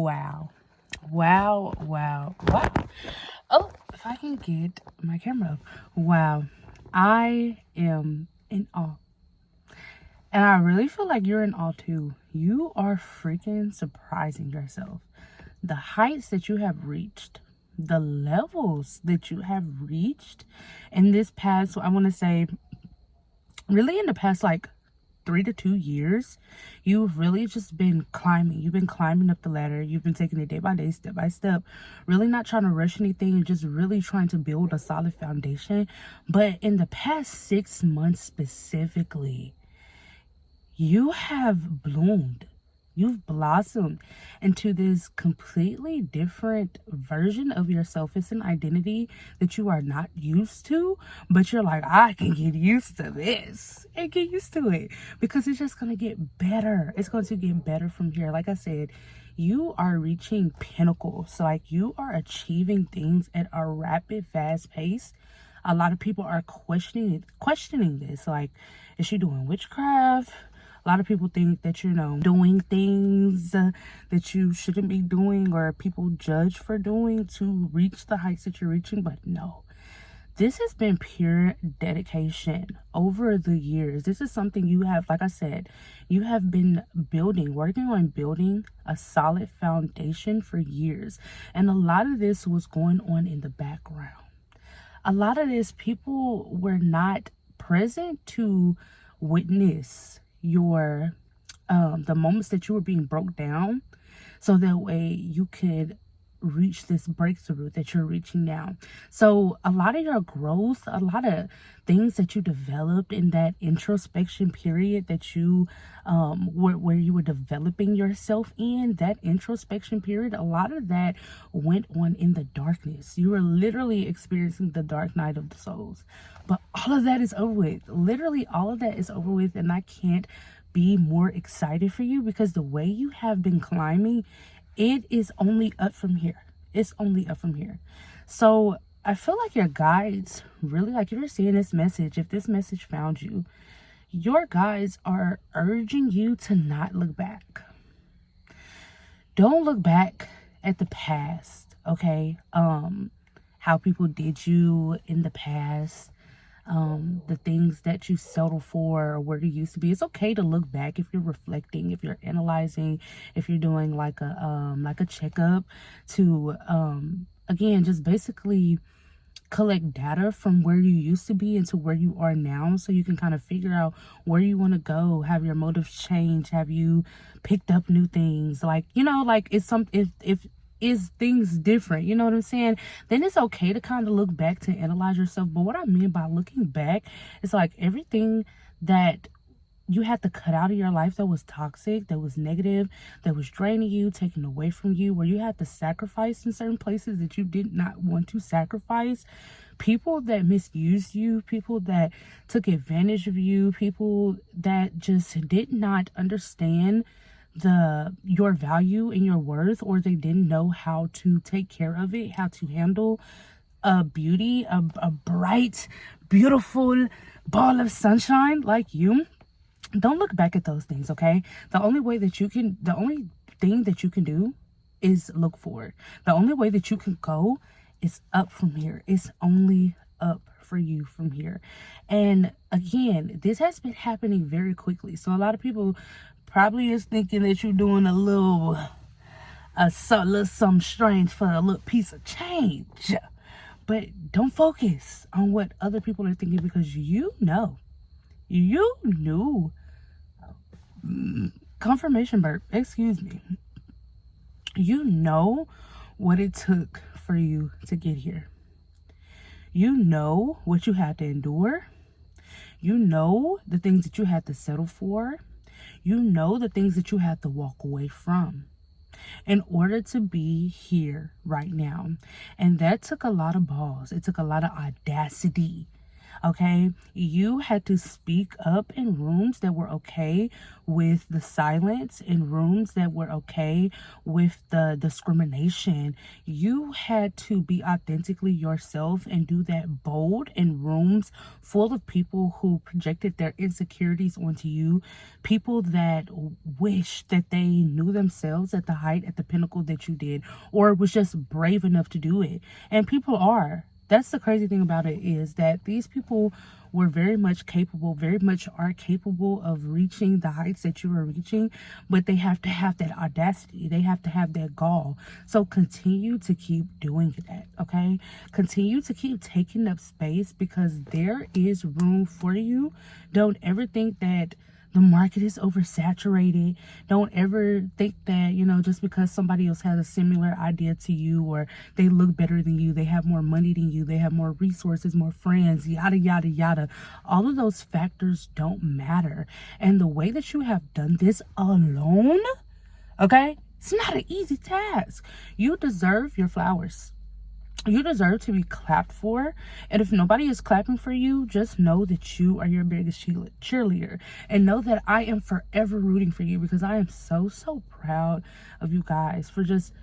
Wow. Wow, wow, wow. Oh, if I can get my camera up. Wow. I am in awe. And I really feel like you're in awe too. You are freaking surprising yourself. The heights that you have reached, the levels that you have reached in this past, I want to say, really in the past like 3 to 2 years, you've really just been climbing. You've been climbing up the ladder. You've been taking it day by day, step by step, really not trying to rush anything and just really trying to build a solid foundation. But in the past 6 months specifically, you have bloomed. You've blossomed into this completely different version of yourself. It's an identity that you are not used to, but you're like, I can get used to this and get used to it because it's just going to get better. It's going to get better from here. Like I said, you are reaching pinnacles. So like you are achieving things at a rapid, fast pace. A lot of people are questioning this. Like, is she doing witchcraft? A lot of people think that, doing things that you shouldn't be doing or people judge for doing to reach the heights that you're reaching. But no, this has been pure dedication over the years. This is something you have, like I said, you have been working on building a solid foundation for years. And a lot of this was going on in the background. A lot of this, people were not present to witness your the moments that you were being broke down, so that way you could reach this breakthrough that you're reaching now. So a lot of your growth, a lot of things that you developed in that introspection period that you where you were developing yourself in that introspection period, a lot of that went on in the darkness. You were literally experiencing the dark night of the souls, but all of that is over with. Literally all of that is over with, and I can't be more excited for you because the way you have been climbing, it is only up from here. It's only up from here. So I feel like your guides really, like if you're seeing this message, if this message found you, your guides are urging you to not look back. Don't look back at the past, okay? How people did you in the past, the things that you settle for or where you used to be. It's okay to look back if you're reflecting, if you're analyzing, if you're doing like a checkup to again just basically collect data from where you used to be into where you are now, so you can kind of figure out where you want to go. Have your motives changed? Have you picked up new things? Like, like it's some if is things different, you know what I'm saying? Then it's okay to kind of look back to analyze yourself. But what I mean by looking back is like everything that you had to cut out of your life that was toxic, that was negative, that was draining you, taken away from you, where you had to sacrifice in certain places that you did not want to sacrifice. People that misused you, people that took advantage of you, people that just did not understand your value and your worth, or they didn't know how to take care of it, how to handle a bright, beautiful ball of sunshine like you. Don't look back at those things, okay? The only thing that you can do is look forward. The only way that you can go is up from here. It's only up for you from here. And again, this has been happening very quickly. So a lot of people probably is thinking that you're doing a little something strange for a little piece of change. But don't focus on what other people are thinking, because you knew confirmation burp, excuse me. You know what it took for you to get here. You know what you had to endure. You know the things that you had to settle for. You know the things that you had to walk away from in order to be here right now. And that took a lot of balls. It took a lot of audacity. Okay, you had to speak up in rooms that were okay with the silence, in rooms that were okay with the discrimination. You had to be authentically yourself and do that bold in rooms full of people who projected their insecurities onto you, people that wish that they knew themselves at the height, at the pinnacle that you did, or was just brave enough to do it. And people are. That's the crazy thing about it, is that these people were very much capable, very much are capable of reaching the heights that you are reaching, but they have to have that audacity. They have to have that gall. So continue to keep doing that, okay? Continue to keep taking up space, because there is room for you. Don't ever think that the market is oversaturated. Don't ever think that, just because somebody else has a similar idea to you, or they look better than you, they have more money than you, they have more resources, more friends, yada, yada, yada. All of those factors don't matter. And the way that you have done this alone, okay, it's not an easy task. You deserve your flowers. You deserve to be clapped for. And if nobody is clapping for you, just know that you are your biggest cheerleader. And know that I am forever rooting for you, because I am so, so proud of you guys for just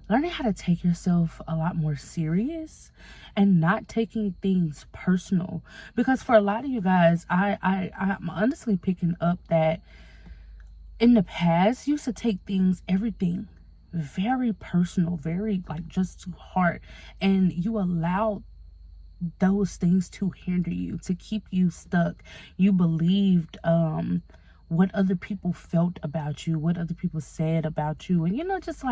learning how to take yourself a lot more serious and not taking things personal. Because for a lot of you guys, I'm honestly picking up that in the past, you used to take everything very personal, very just to heart, and you allowed those things to hinder you, to keep you stuck. You believed what other people felt about you, what other people said about you, and just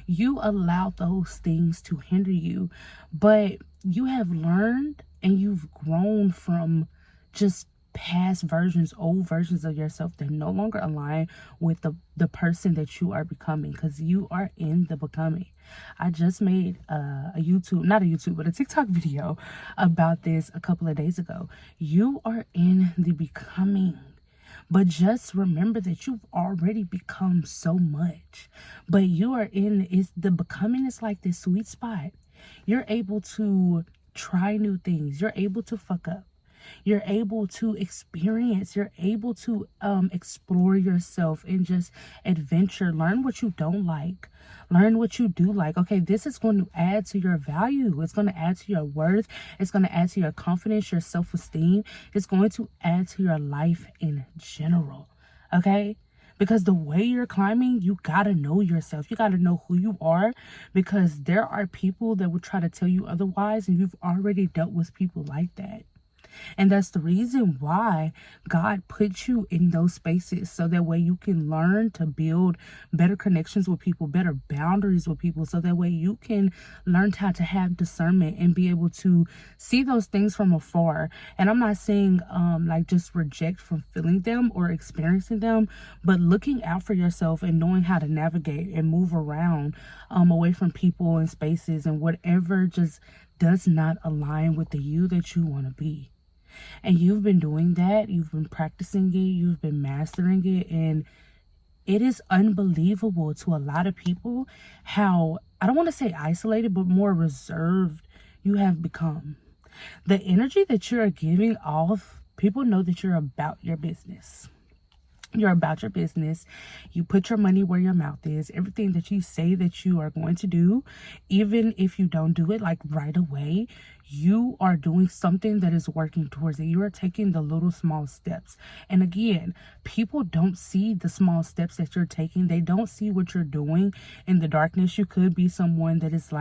you allowed those things to hinder you. But you have learned and you've grown from just past versions, old versions of yourself that no longer align with the person that you are becoming, because you are in the becoming. I just made a TikTok video about this a couple of days ago. You are in the becoming. But just remember that you've already become so much. But the becoming is like this sweet spot. You're able to try new things. You're able to fuck up. You're able to experience. You're able to explore yourself and just adventure. Learn what you don't like. Learn what you do like. Okay, this is going to add to your value. It's going to add to your worth. It's going to add to your confidence, your self-esteem. It's going to add to your life in general. Okay? Because the way you're climbing, you got to know yourself. You got to know who you are, because there are people that will try to tell you otherwise, and you've already dealt with people like that. And that's the reason why God put you in those spaces, so that way you can learn to build better connections with people, better boundaries with people, so that way you can learn how to have discernment and be able to see those things from afar. And I'm not saying just reject from feeling them or experiencing them, but looking out for yourself and knowing how to navigate and move around away from people and spaces and whatever just does not align with the you that you want to be. And you've been doing that. You've been practicing it. You've been mastering it. And it is unbelievable to a lot of people how, I don't want to say isolated, but more reserved you have become. The energy that you're giving off, people know that you're about your business. You're about your business. You put your money where your mouth is. Everything that you say that you are going to do, even if you don't do it right away, you are doing something that is working towards it. You are taking the little small steps. And again, people don't see the small steps that you're taking. They don't see what you're doing in the darkness. You could be someone that is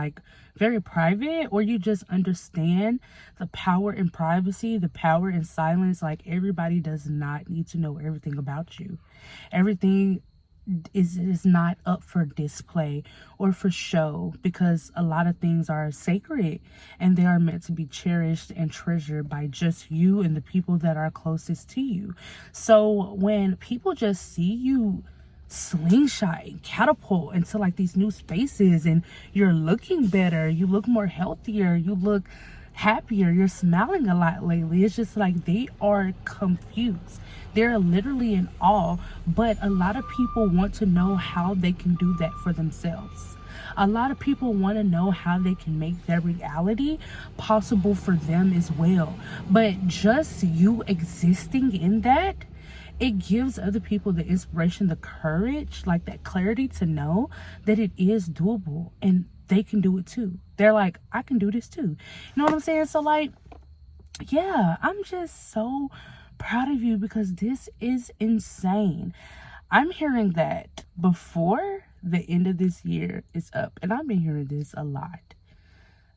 very private, or you just understand the power in privacy, the power in silence. Everybody does not need to know everything about you. Everything is not up for display or for show, because a lot of things are sacred and they are meant to be cherished and treasured by just you and the people that are closest to you. So when people just see you slingshot and catapult into these new spaces, and you're looking better, you look more healthier, you look happier, you're smiling a lot lately. It's just like they are confused. They're literally in awe, but a lot of people want to know how they can do that for themselves. A lot of people want to know how they can make their reality possible for them as well. But just you existing in that, it gives other people the inspiration, the courage, like that clarity to know that it is doable and they can do it too. They're like, I can do this too. You know what I'm saying? So like, yeah, I'm just so proud of you because this is insane. I'm hearing that before the end of this year is up, and I've been hearing this a lot.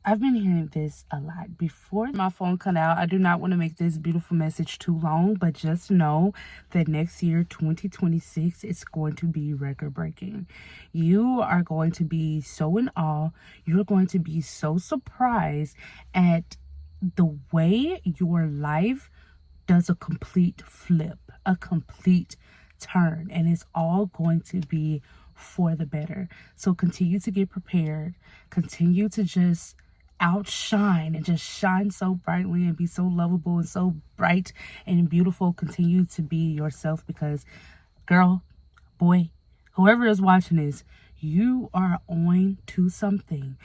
I've been hearing this a lot. Before my phone cut out, I do not want to make this beautiful message too long, but just know that next year, 2026, is going to be record breaking. You are going to be so in awe. You're going to be so surprised at the way your life does a complete flip, a complete turn, and it's all going to be for the better. So continue to get prepared, continue to just outshine and just shine so brightly and be so lovable and so bright and beautiful. Continue to be yourself because, girl, boy, whoever is watching this, you are on to something.